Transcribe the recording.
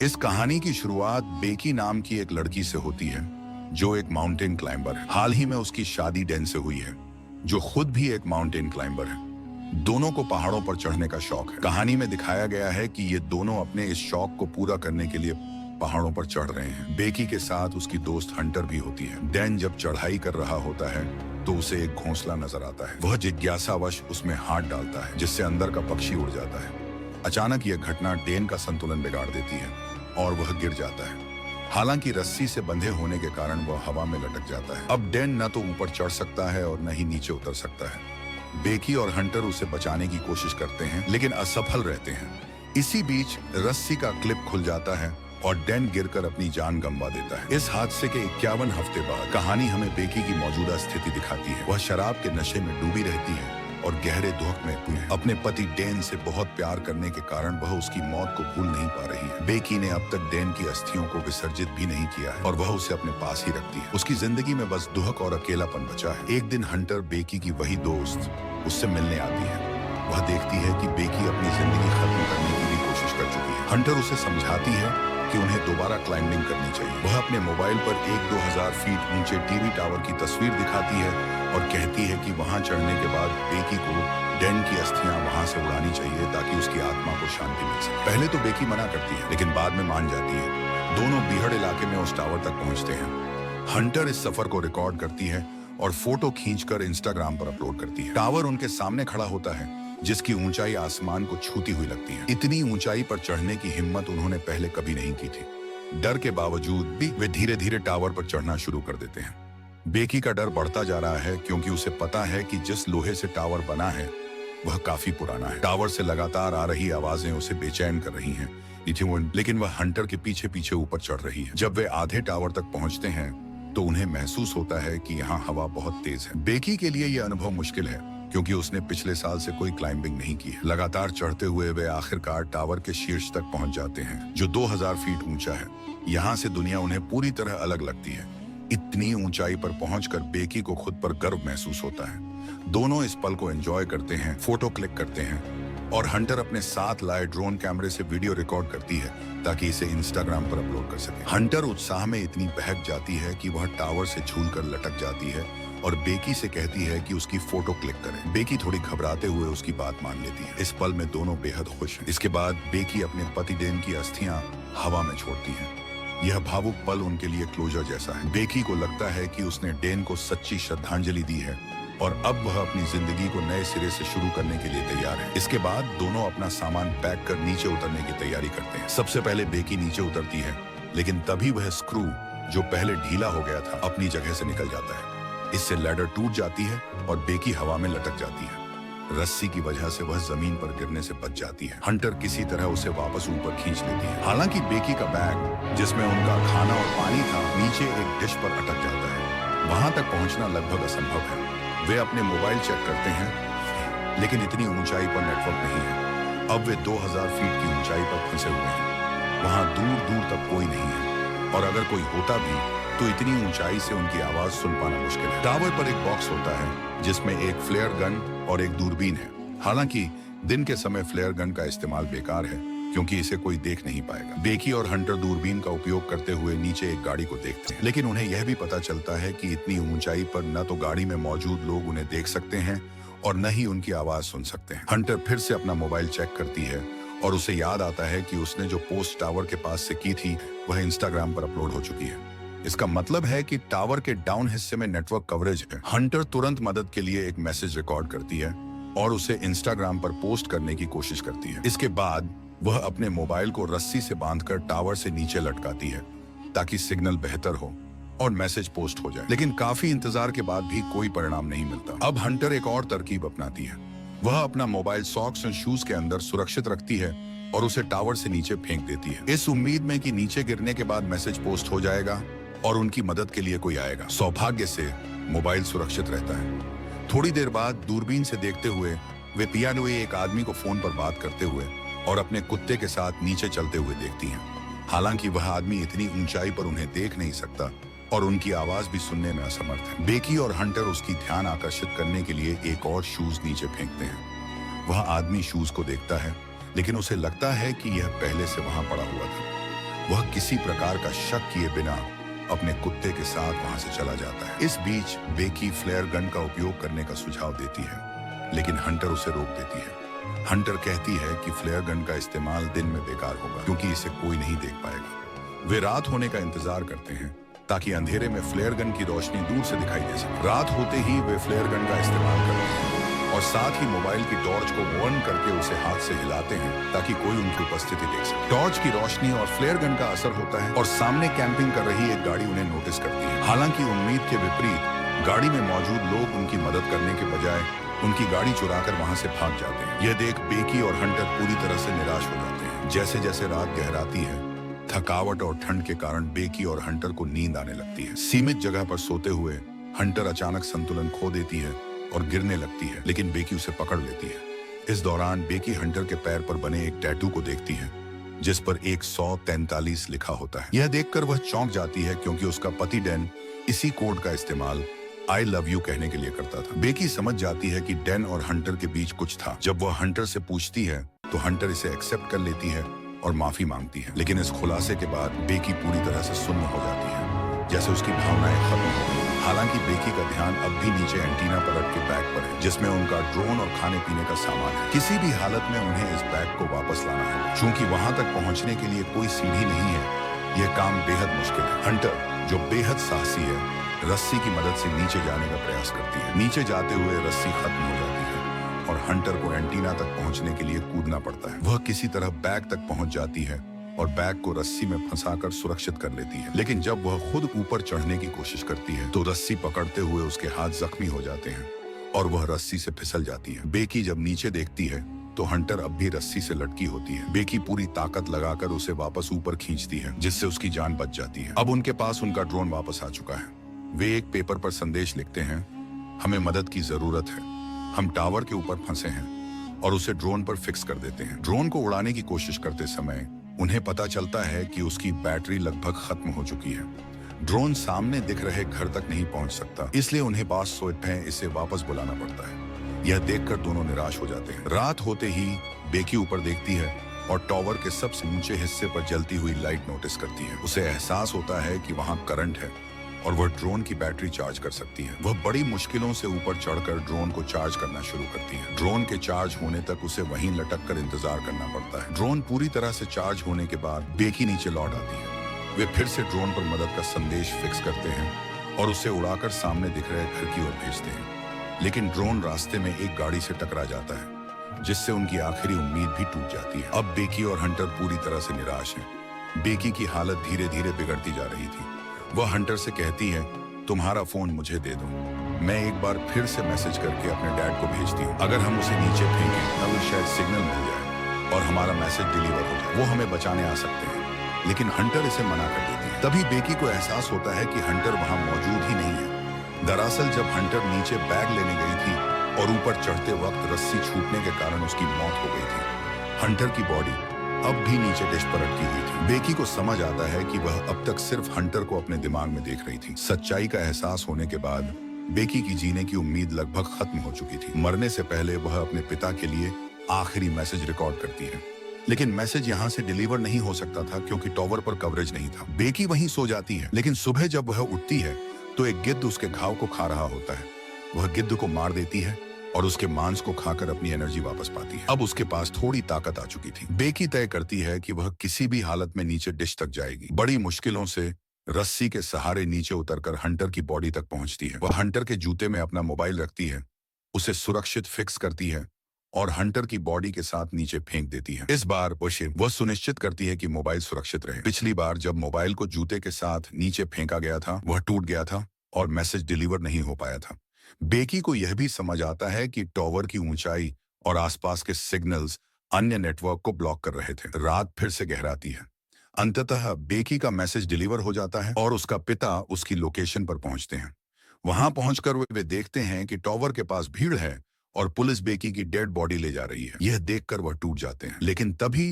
इस कहानी की शुरुआत बेकी नाम की एक लड़की से होती है जो एक माउंटेन क्लाइंबर है। हाल ही में उसकी शादी डैन से हुई है जो खुद भी एक माउंटेन क्लाइंबर है। दोनों को पहाड़ों पर चढ़ने का शौक है। कहानी में दिखाया गया है कि ये दोनों अपने इस शौक को पूरा करने के लिए पहाड़ों पर चढ़ रहे हैं। बेकी के साथ उसकी दोस्त हंटर भी होती है। डैन जब चढ़ाई कर रहा होता है तो उसे एक घोंसला नजर आता है। वह जिज्ञासावश उसमें हाथ डालता है जिससे अंदर का पक्षी उड़ जाता है। अचानक यह घटना डैन का संतुलन बिगाड़ देती है और वह गिर जाता है। हालांकि रस्सी से बंधे होने के कारण वह हवा में लटक जाता है। अब डैन न तो ऊपर चढ़ सकता है और न ही नीचे उतर सकता है। बेकी और हंटर उसे बचाने की कोशिश करते हैं लेकिन असफल रहते हैं। इसी बीच रस्सी का क्लिप खुल जाता है और डैन गिरकर अपनी जान गंवा देता है। इस हादसे के 51 हफ्ते बाद कहानी हमें बेकी की मौजूदा स्थिति दिखाती है। वह शराब के नशे में डूबी रहती है और गहरे दुख में हुई है। अपने पति डैन से बहुत प्यार करने के कारण वह उसकी मौत को भूल नहीं पा रही है। बेकी ने अब तक डैन की अस्थियों को विसर्जित भी नहीं किया है और वह उसे अपने पास ही रखती है। उसकी जिंदगी में बस दुख और अकेलापन बचा है। एक दिन हंटर, बेकी की वही दोस्त, उससे मिलने आती है। वह देखती है कि बेकी अपनी जिंदगी खत्म करने की भी कोशिश कर चुकी है। हंटर उसे समझाती है कि उन्हें दोबारा क्लाइंबिंग करनी चाहिए। वह अपने मोबाइल पर 1-2 हजार फीट ऊंचे टीवी टावर की तस्वीर दिखाती है और कहती है कि वहां चढ़ने के बाद बेकी को डैन की अस्थियां वहां से उड़ानी चाहिए ताकि उसकी आत्मा को शांति मिल सके। पहले तो बेकी मना करती है लेकिन बाद में मान जाती है। दोनों बीहड़ इलाके में उस टावर तक पहुंचते हैं। हंटर इस सफर को रिकॉर्ड करती है और फोटो खींचकर इंस्टाग्राम पर अपलोड करती है। टावर उनके सामने खड़ा होता है जिसकी ऊंचाई आसमान को छूती हुई लगती है। इतनी ऊंचाई पर चढ़ने की हिम्मत उन्होंने पहले कभी नहीं की थी। डर के बावजूद भी वे धीरे धीरे टावर पर चढ़ना शुरू कर देते हैं। बेकी का डर बढ़ता जा रहा है क्योंकि उसे पता है कि जिस लोहे से टावर बना है वह काफी पुराना है। टावर से लगातार आ रही आवाजें उसे बेचैन कर रही हैं, लेकिन वह हंटर के पीछे पीछे ऊपर चढ़ रही है। जब वे आधे टावर तक पहुंचते हैं तो उन्हें महसूस होता है कि यहाँ हवा बहुत तेज है। बेकी के लिए यह अनुभव मुश्किल है क्योंकि उसने पिछले साल से कोई क्लाइंबिंग नहीं की है। लगातार चढ़ते हुए वे आखिरकार टावर के शीर्ष तक पहुंच जाते हैं जो 2000 फीट ऊंचा है। यहाँ से दुनिया उन्हें पूरी तरह अलग लगती है। इतनी ऊंचाई पर पहुंचकर बेकी को खुद पर गर्व महसूस होता है। दोनों इस पल को एंजॉय करते हैं, फोटो क्लिक करते हैं और हंटर अपने साथ लाए ड्रोन कैमरे से वीडियो रिकॉर्ड करती है ताकि इसे इंस्टाग्राम पर अपलोड कर सके। हंटर उत्साह में इतनी बहक जाती है कि वह टावर से झूलकर लटक जाती है और बेकी से कहती है कि उसकी फोटो क्लिक करें। बेकी थोड़ी घबराते हुए उसकी बात मान लेती है। इस पल में दोनों बेहद खुश हैं। इसके बाद बेकी अपने पति डैन की अस्थियां हवा में छोड़ती हैं। यह भावुक पल उनके लिए क्लोजर जैसा है। बेकी को लगता है कि उसने डैन को सच्ची श्रद्धांजलि दी है और अब वह अपनी जिंदगी को नए सिरे से शुरू करने के लिए तैयार है। इसके बाद दोनों अपना सामान पैक कर नीचे उतरने की तैयारी करते हैं। सबसे पहले बेकी नीचे उतरती है लेकिन तभी वह स्क्रू जो पहले ढीला हो गया था अपनी जगह से निकल जाता है। इससे लैडर टूट जाती है और बेकी हवा में लटक जाती है। रस्सी की वजह से वह जमीन पर गिरने से बच जाती है। हंटर किसी तरह उसे वापस ऊपर खींच लेती है। हालांकि बेकी का बैग जिसमें उनका खाना और पानी था नीचे एक डिश पर अटक जाता है। वहां तक पहुंचना लगभग असंभव है। वे अपने मोबाइल चेक करते हैं लेकिन इतनी ऊंचाई पर नेटवर्क नहीं है। अब वे 2000 फीट की ऊंचाई पर फंसे हुए हैं। वहां दूर दूर तक कोई नहीं है और अगर कोई होता भी तो इतनी ऊंचाई से उनकी आवाज सुन पाना मुश्किल है। टावर पर एक बॉक्स होता है जिसमें एक फ्लेयर गन और एक दूरबीन है। हालांकि दिन के समय फ्लेयर गन का इस्तेमाल बेकार है क्योंकि इसे कोई देख नहीं पाएगा। बेकी और हंटर दूरबीन का उपयोग करते हुए नीचे एक गाड़ी को देखते हैं लेकिन उन्हें यह भी पता चलता है कि इतनी ऊंचाई पर न तो गाड़ी में मौजूद लोग उन्हें देख सकते हैं और न ही उनकी आवाज सुन सकते हैं। हंटर फिर से अपना मोबाइल चेक करती है और उसे याद आता है कि उसने जो पोस्ट टावर के पास से की थी वह इंस्टाग्राम पर अपलोड हो चुकी है। इसका मतलब है कि टावर के डाउन हिस्से में नेटवर्क कवरेज है। हंटर तुरंत मदद के लिए एक मैसेज रिकॉर्ड करती है और उसे इंस्टाग्राम पर पोस्ट करने की कोशिश करती है। इसके बाद वह अपने मोबाइल को रस्सी से बांधकर टावर से नीचे लटकाती है ताकि सिग्नल बेहतर हो और मैसेज पोस्ट हो जाए। लेकिन काफी इंतजार के बाद भी कोई परिणाम नहीं मिलता। अब हंटर एक और तरकीब अपनाती है। वह अपना मोबाइल सॉक्स और शूज के अंदर सुरक्षित रखती है और उसे टावर से नीचे फेंक देती है इस उम्मीद में कि नीचे गिरने के बाद मैसेज पोस्ट हो जाएगा और उनकी मदद के लिए कोई आएगा। सौभाग्य से मोबाइल सुरक्षित रहता है। थोड़ी देर बाद दूरबीन से देखते हुए वे पियानो एक आदमी को फोन पर बात करते हुए और अपने कुत्ते के साथ नीचे चलते हुए देखती हैं। हालांकि वह आदमी इतनी ऊंचाई पर उन्हें देख नहीं सकता और उनकी आवाज भी सुनने में असमर्थ है। बेकी और हंटर उसकी ध्यान आकर्षित करने के लिए एक और शूज नीचे फेंकते हैं। वह आदमी शूज को देखता है लेकिन उसे लगता है कि यह पहले से वहां पड़ा हुआ था। वह किसी प्रकार का शक किए बिना अपने कुत्ते के साथ वहां से चला जाता है। इस बीच बेकी फ्लेयर गन का उपयोग करने का सुझाव देती है, लेकिन हंटर उसे रोक देती है। हंटर कहती है कि फ्लेयर गन का इस्तेमाल दिन में बेकार होगा क्योंकि इसे कोई नहीं देख पाएगा। वे रात होने का इंतजार करते हैं ताकि अंधेरे में फ्लेयर गन की रोशनी दूर से दिखाई दे सके। रात होते ही वे फ्लेयर गन का इस्तेमाल करते हैं और साथ ही मोबाइल की टॉर्च को वार्न करके उसे हाथ से हिलाते हैं ताकि कोई उनकी उपस्थिति देख सके। टॉर्च की रोशनी और फ्लेयर गन का असर होता है और सामने कैंपिंग कर रही एक गाड़ी उन्हें नोटिस करती है। हालांकि उम्मीद के विपरीत गाड़ी में मौजूद लोग उनकी मदद करने के बजाय उनकी गाड़ी चुराकर वहां से भाग जाते हैं। यह देख बेकी और हंटर पूरी तरह से निराश हो जाते हैं। जैसे जैसे रात गहराती है, थकावट और ठंड के कारण बेकी और हंटर को नींद आने लगती है। सीमित जगह पर सोते हुए हंटर अचानक संतुलन खो देती है और गिरने लगती है, लेकिन बेकी उसे पकड़ लेती है। इस दौरान बेकी हंटर के पैर पर बने एक टैटू को देखती है जिस पर 143 लिखा होता है। यह देखकर वह चौंक जाती है क्योंकि उसका पति डैन इसी कोड का इस्तेमाल आई लव यू कहने के लिए करता था। बेकी समझ जाती है कि डैन और हंटर के बीच कुछ था। जब वह हंटर से पूछती है तो हंटर इसे एक्सेप्ट कर लेती है और माफी मांगती है, लेकिन इस खुलासे के बाद बेकी पूरी तरह से सुन्न हो जाती है, जैसे उसकी भावनाएं खत्म हो गई। हालांकि बेकी का ध्यान अब भी नीचे एंटीना पर रखे बैग पर है जिसमें उनका ड्रोन और खाने पीने का सामान है। किसी भी हालत में उन्हें इस बैग को वापस लाना है। चूंकि वहां तक पहुंचने के लिए कोई सीढ़ी नहीं है, यह काम बेहद मुश्किल है। हंटर, जो बेहद साहसी है, रस्सी की मदद से नीचे जाने का प्रयास करती है। नीचे जाते हुए रस्सी खत्म हो जाती है और हंटर को एंटीना तक पहुंचने के लिए कूदना पड़ता है। वह किसी तरह बैग तक पहुंच जाती है और बैग को रस्सी में फंसाकर सुरक्षित कर लेती है, लेकिन जब वह खुद ऊपर चढ़ने की कोशिश करती है तो रस्सी पकड़ते हुए उसके हाथ जख्मी हो जाते हैं और वह रस्सी से फिसल जाती है। बेकी जब नीचे देखती है तो हंटर अब भी रस्सी से लटकी होती है। बेकी पूरी ताकत लगाकर उसे वापस ऊपर खींचती है जिससे उसकी जान बच जाती है। अब उनके पास उनका ड्रोन वापस आ चुका है। वे एक पेपर पर संदेश लिखते हैं, हमें मदद की जरूरत है, हम टावर के ऊपर फंसे हैं, और उसे ड्रोन पर फिक्स कर देते हैं। ड्रोन को उड़ाने की कोशिश करते समय उन्हें पता चलता है कि उसकी बैटरी लगभग खत्म हो चुकी है। ड्रोन सामने दिख रहे घर तक नहीं पहुंच सकता, इसलिए उन्हें पास सोचते इसे वापस बुलाना पड़ता है। यह देखकर दोनों निराश हो जाते हैं। रात होते ही बेकी ऊपर देखती है और टावर के सबसे ऊंचे हिस्से पर जलती हुई लाइट नोटिस करती है। उसे एहसास होता है कि वहां करंट है और वह ड्रोन की बैटरी चार्ज कर सकती है। वह बड़ी मुश्किलों से ऊपर चढ़कर ड्रोन को चार्ज करना शुरू करती है। ड्रोन के चार्ज होने तक उसे वहीं लटक कर इंतजार करना पड़ता है। ड्रोन पूरी तरह से चार्ज होने के बाद बेकी नीचे लौट आती है। वे फिर से ड्रोन पर मदद का संदेश फिक्स करते हैं और उसे उड़ाकर सामने दिख रहे घर की ओर भेजते हैं, लेकिन ड्रोन रास्ते में एक गाड़ी से टकरा जाता है जिससे उनकी आखिरी उम्मीद भी टूट जाती है। अब बेकी और हंटर पूरी तरह से निराश हैं। बेकी की हालत धीरे धीरे बिगड़ती जा रही थी। वह हंटर से कहती है, तुम्हारा फोन मुझे दे दो, मैं एक बार फिर से मैसेज करके अपने डैड को भेजती हूँ। अगर हम उसे नीचे फेंकें तब शायद सिग्नल मिल जाए और हमारा मैसेज डिलीवर हो जाए। वो हमें बचाने आ सकते हैं, लेकिन हंटर इसे मना कर देती है। तभी बेकी को एहसास होता है कि हंटर वहां मौजूद ही नहीं है। दरअसल जब हंटर नीचे बैग लेने गई थी और ऊपर चढ़ते वक्त रस्सी छूटने के कारण उसकी मौत हो गई थी। हंटर की बॉडी अब भी नीचे डिश पर अटकी हुई थी। बेकी को समझ आता है कि वह अब तक सिर्फ हंटर को अपने दिमाग में देख रही थी। सच्चाई का एहसास होने के बाद बेकी की जीने की उम्मीद लगभग खत्म हो चुकी थी। मरने से पहले वह अपने पिता के लिए आखिरी मैसेज रिकॉर्ड करती है, लेकिन मैसेज यहाँ से डिलीवर नहीं हो सकता था क्योंकि टावर पर कवरेज नहीं था। बेकी वहीं सो जाती है, लेकिन सुबह जब वह उठती है तो एक गिद्ध उसके घाव को खा रहा होता है। वह गिद्ध को मार देती है और उसके मांस को खाकर अपनी एनर्जी वापस पाती है। अब उसके पास थोड़ी ताकत आ चुकी थी। बेकी तय करती है कि वह किसी भी हालत में नीचे डिश तक जाएगी। बड़ी मुश्किलों से रस्सी के सहारे नीचे उतरकर हंटर की बॉडी तक पहुंचती है। वह हंटर के जूते में अपना मोबाइल रखती है, उसे सुरक्षित फिक्स करती है और हंटर की बॉडी के साथ नीचे फेंक देती है। इस बार वह सुनिश्चित करती है कि मोबाइल सुरक्षित रहे। पिछली बार जब मोबाइल को जूते के साथ नीचे फेंका गया था, वह टूट गया था और मैसेज डिलीवर नहीं हो पाया था। बेकी को यह भी समझ आता है कि टावर की ऊंचाई और आसपास के सिग्नल्स अन्य नेटवर्क को ब्लॉक कर रहे थे। रात फिर से गहराती है। अंततः बेकी का मैसेज डिलीवर हो जाता है और उसका पिता उसकी लोकेशन पर पहुंचते हैं। वहां पहुंचकर वे देखते हैं कि टावर के पास भीड़ है और पुलिस बेकी की डेड बॉडी ले जा रही है। यह देखकर वह टूट जाते हैं, लेकिन तभी